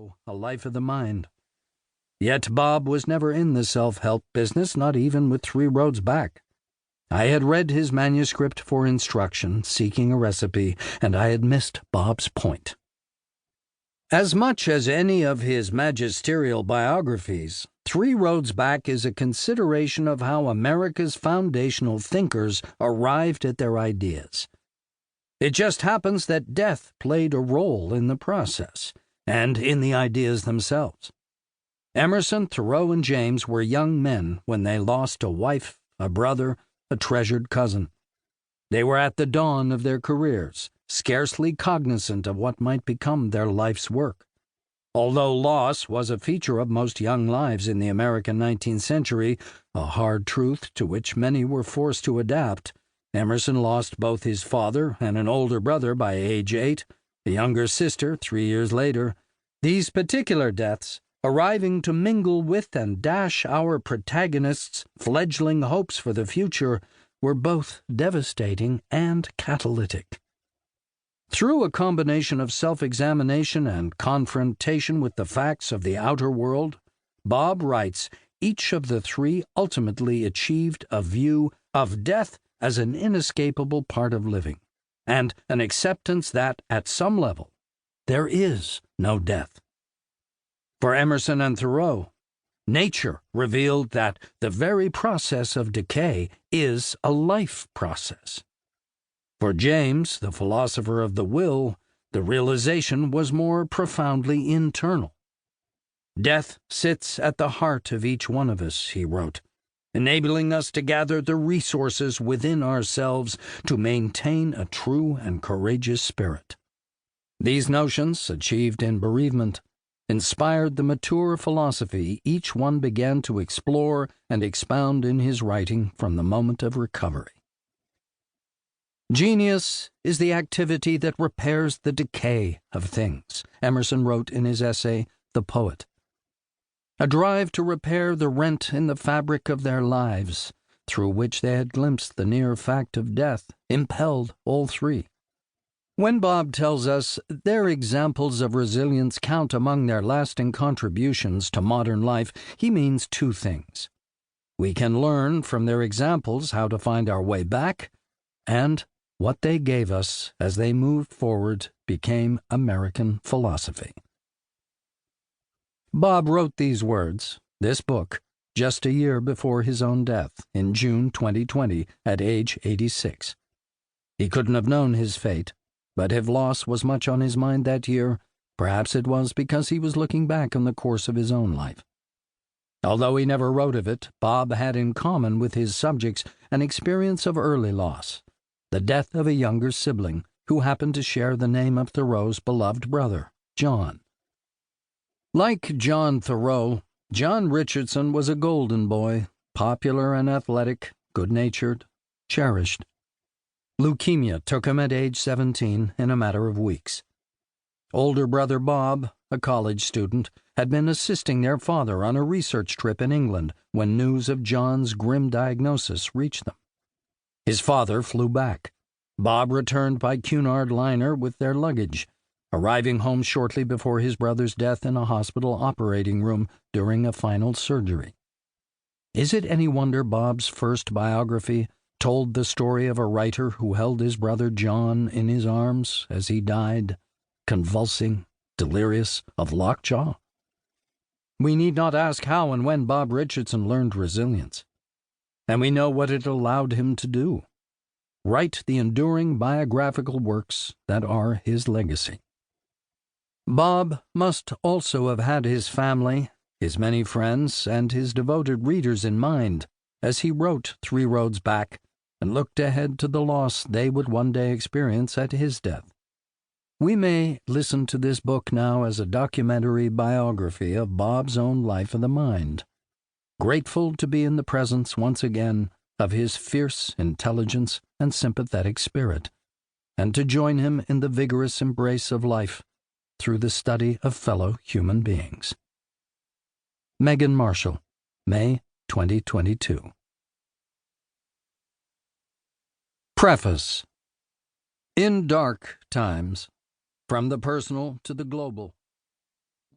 Thoreau, A Life of the Mind. Yet Bob was never in the self-help business, not even with 3 Roads Back. I had read his manuscript for instruction, seeking a recipe, and I had missed Bob's point. As much as any of his magisterial biographies, 3 Roads Back is a consideration of how America's foundational thinkers arrived at their ideas. It just happens that death played a role in the process, and in the ideas themselves. Emerson, Thoreau, and James were young men when they lost a wife, a brother, a treasured cousin. They were at the dawn of their careers, scarcely cognizant of what might become their life's work. Although loss was a feature of most young lives in the American 19th century, a hard truth to which many were forced to adapt, Emerson lost both his father and an older brother by age 8, a younger sister 3 years later. These particular deaths, arriving to mingle with and dash our protagonists' fledgling hopes for the future, were both devastating and catalytic. Through a combination of self-examination and confrontation with the facts of the outer world, Bob writes, each of the 3 ultimately achieved a view of death as an inescapable part of living, and an acceptance that, at some level, there is no death. For Emerson and Thoreau, nature revealed that the very process of decay is a life process. For James, the philosopher of the will, the realization was more profoundly internal. Death sits at the heart of each one of us, he wrote, enabling us to gather the resources within ourselves to maintain a true and courageous spirit. These notions, achieved in bereavement, inspired the mature philosophy each one began to explore and expound in his writing from the moment of recovery. Genius is the activity that repairs the decay of things, Emerson wrote in his essay, The Poet. A drive to repair the rent in the fabric of their lives, through which they had glimpsed the near fact of death, impelled all 3. When Bob tells us their examples of resilience count among their lasting contributions to modern life, he means 2 things. We can learn from their examples how to find our way back, and what they gave us as they moved forward became American philosophy. Bob wrote these words, this book, just a year before his own death in June 2020 at age 86. He couldn't have known his fate, but if loss was much on his mind that year, perhaps it was because he was looking back on the course of his own life. Although he never wrote of it, Bob had in common with his subjects an experience of early loss, the death of a younger sibling who happened to share the name of Thoreau's beloved brother, John. Like John Thoreau, John Richardson was a golden boy, popular and athletic, good-natured, cherished. Leukemia took him at age 17 in a matter of weeks. Older brother Bob, a college student, had been assisting their father on a research trip in England when news of John's grim diagnosis reached them. His father flew back. Bob returned by Cunard liner with their luggage, arriving home shortly before his brother's death in a hospital operating room during a final surgery. Is it any wonder Bob's first biography told the story of a writer who held his brother John in his arms as he died, convulsing, delirious, of lockjaw? We need not ask how and when Bob Richardson learned resilience. And we know what it allowed him to do: write the enduring biographical works that are his legacy. Bob must also have had his family, his many friends, and his devoted readers in mind as he wrote 3 Roads Back and looked ahead to the loss they would one day experience at his death. We may listen to this book now as a documentary biography of Bob's own life of the mind, grateful to be in the presence once again of his fierce intelligence and sympathetic spirit, and to join him in the vigorous embrace of life through the study of fellow human beings. Megan Marshall, May 2022. Preface. In dark times, from the personal to the global,